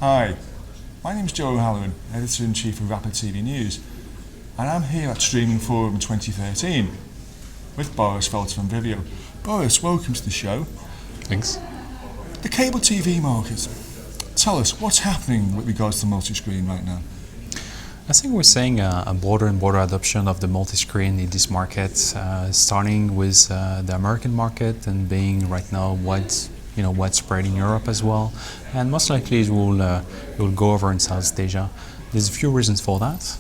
Hi, my name's Joe O'Halloran, Editor-in-Chief of Rapid TV News, and I'm here at Streaming Forum 2013 with Boris Felts from Envivio. Boris, welcome to the show. Thanks. The cable TV market. Tell us, what's happening with regards to multiscreen right now? I think we're seeing a broader and broader adoption of the multiscreen in this market, starting with the American market and being right now widespread in Europe as well, and most likely it will go over in Southeast Asia. There's a few reasons for that.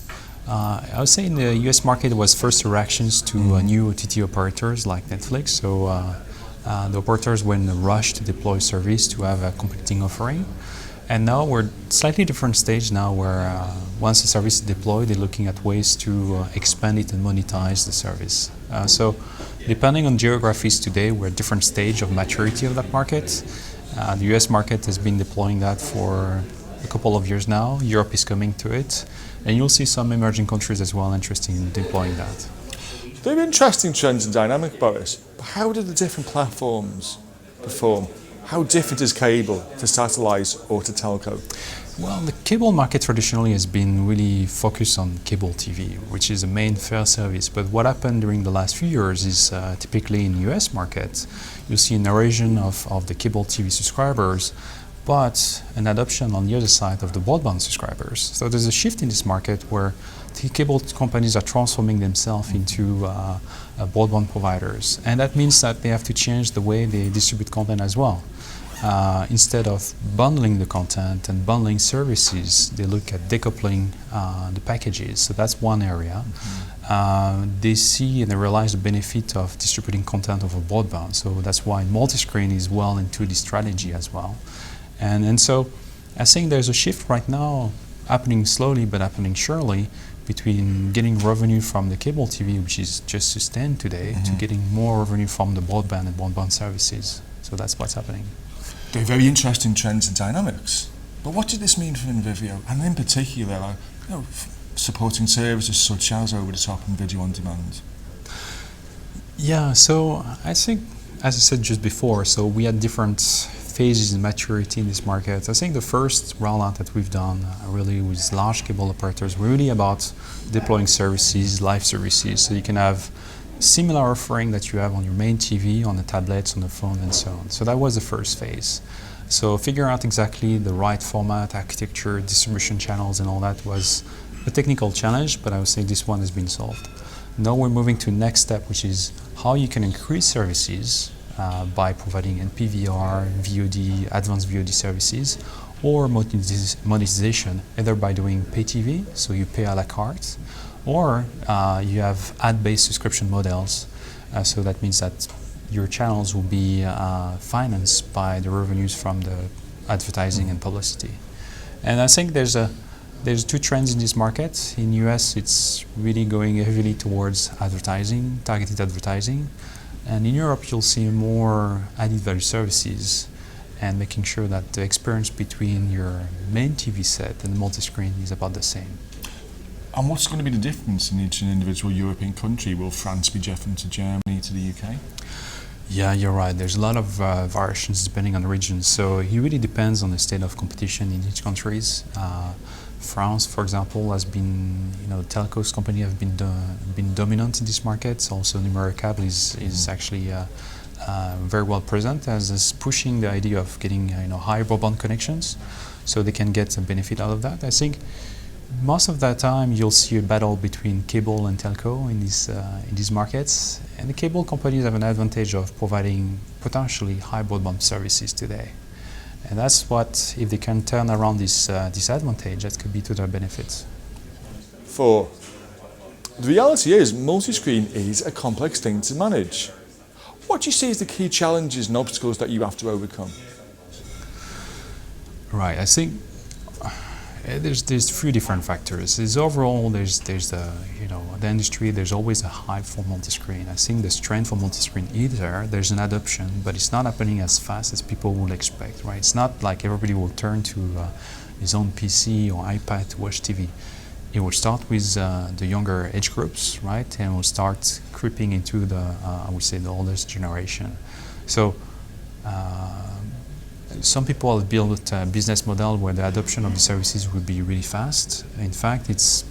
I would say in the US market it was first reactions to new OTT operators like Netflix, so the operators were in a rush to deploy service to have a competing offering. And now we're at slightly different stage now where once the service is deployed, they're looking at ways to expand it and monetize the service. So depending on geographies today, we're at different stage of maturity of that market. The US market has been deploying that for a couple of years now. Europe is coming to it. And you'll see some emerging countries as well interested in deploying that. They're interesting trends and dynamic, Boris. But how do the different platforms perform? How different is cable to satellite or to telco? Well, the cable market traditionally has been really focused on cable TV, which is the main fare service. But what happened during the last few years is typically in the US market, you see an erosion of the cable TV subscribers, but an adoption on the other side of the broadband subscribers. So there's a shift in this market where the cable companies are transforming themselves into broadband providers. And that means that they have to change the way they distribute content as well. Instead of bundling the content and bundling services, they look at decoupling the packages. So that's one area. They see and they realize the benefit of distributing content over broadband. So that's why multiscreen is well into this strategy as well. And so I think there's a shift right now happening slowly but happening surely between getting revenue from the cable TV, which is just sustained today, to getting more revenue from the broadband and broadband services. So that's what's happening. They're very interesting trends and dynamics. But what did this mean for Envivio? And in particular, supporting services such as over-the-top and video on demand? Yeah, so I think, as I said just before, so we had different phases in maturity in this market. I think the first rollout that we've done really with large cable operators were really about deploying services, live services, so you can have similar offering that you have on your main TV, on the tablets, on the phone, and so on. So that was the first phase. So figuring out exactly the right format, architecture, distribution channels, and all that was a technical challenge, but I would say this one has been solved. Now we're moving to the next step, which is how you can increase services by providing NPVR, VOD, advanced VOD services, or monetization, either by doing pay TV, so you pay a la carte, or you have ad-based subscription models. So that means that your channels will be financed by the revenues from the advertising and publicity. And I think there's two trends in this market. In US, it's really going heavily towards advertising, targeted advertising. And in Europe, you'll see more added value services and making sure that the experience between your main TV set and the multiscreen is about the same. And what's going to be the difference in each individual European country? Will France be different to Germany, to the UK? Yeah, you're right. There's a lot of variations depending on the region. So it really depends on the state of competition in each countries. France, for example, has been, telcos company have been dominant in this market. Also, Numericable is actually very well present as is pushing the idea of getting high broadband connections, so they can get a benefit out of that. I think most of that time you'll see a battle between cable and telco in these markets, and the cable companies have an advantage of providing potentially high broadband services today. And that's what, if they can turn around this disadvantage, that could be to their benefit. The reality is, multi-screen is a complex thing to manage. What do you see as the key challenges and obstacles that you have to overcome? Right, I think there's a few different factors. Overall, there's the industry. There's always a hype for multiscreen. I think the strength for multiscreen is there. There's an adoption, but it's not happening as fast as people would expect. Right? It's not like everybody will turn to his own PC or iPad to watch TV. It will start with the younger age groups, right, and will start creeping into the I would say the oldest generation. So some people have built a business model where the adoption of the services will be really fast. In fact, it's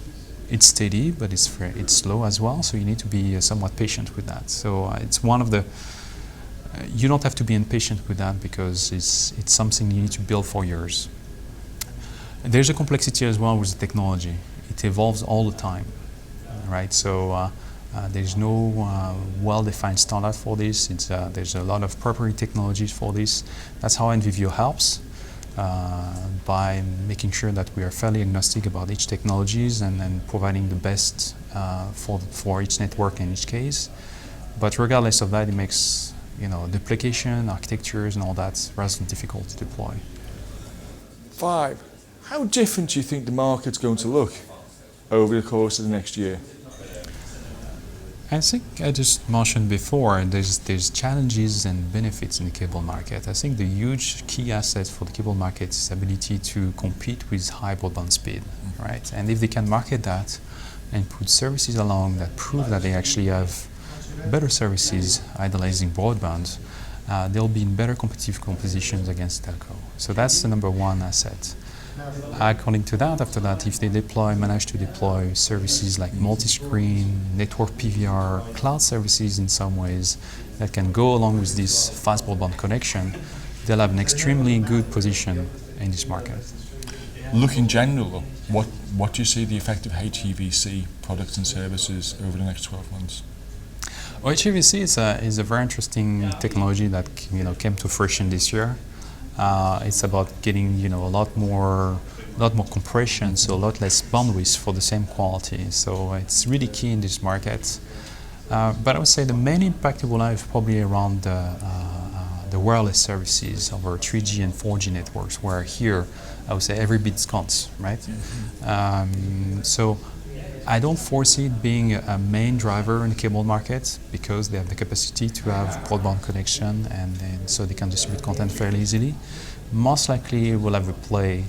steady, but it's slow as well. So you need to be somewhat patient with that. So it's one of the you don't have to be impatient with that because it's something you need to build for years. There's a complexity as well with the technology. It evolves all the time, right? So there's no well-defined standard for this. There's a lot of proprietary technologies for this. That's how Envivio helps by making sure that we are fairly agnostic about each technologies and providing the best for each network in each case. But regardless of that, it makes duplication, architectures, and all that rather difficult to deploy. 5. How different do you think the market's going to look over the course of the next year? I think I just mentioned before, there's challenges and benefits in the cable market. I think the huge key asset for the cable market is ability to compete with high broadband speed, right? And if they can market that and put services along that prove that they actually have better services idolizing broadband, they'll be in better competitive positions against telco. So that's the number one asset. According to that, after that, if they manage to deploy services like multiscreen, network PVR, cloud services in some ways that can go along with this fast broadband connection, they'll have an extremely good position in this market. Look in general, what do you see the effect of HEVC products and services over the next 12 months? Well, HEVC is a very interesting technology that came to fruition this year. It's about getting a lot more compression, so a lot less bandwidth for the same quality. So it's really key in this market. But I would say the main impact it will have probably around the wireless services over 3G and 4G networks, where here I would say every bit counts, right? Mm-hmm. So I don't foresee it being a main driver in the cable market because they have the capacity to have broadband connection and so they can distribute content fairly easily. Most likely it will have a play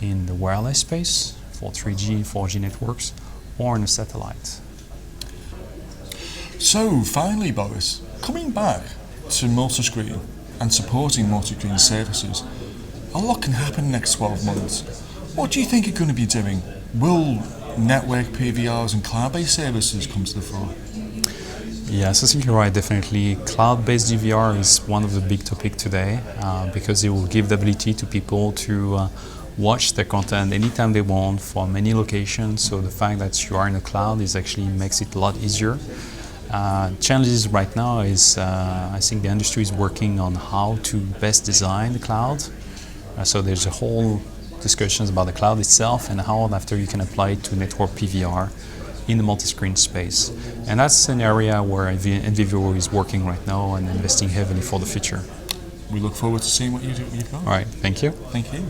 in the wireless space for 3G, 4G networks or in a satellite. So finally, Boris, coming back to Multiscreen and supporting Multiscreen services, a lot can happen in the next 12 months. What do you think you're going to be doing? Will network PVRs and cloud-based services come to the fore? Yes, I think you're right, definitely. Cloud-based DVR is one of the big topics today because it will give the ability to people to watch their content anytime they want from any location. So the fact that you are in the cloud makes it a lot easier. Challenges right now is I think the industry is working on how to best design the cloud. So there's a whole discussions about the cloud itself and how after you can apply it to network PVR in the multi-screen space. And that's an area where Envivio is working right now and investing heavily for the future. We look forward to seeing what you've got. All right, thank you. Thank you.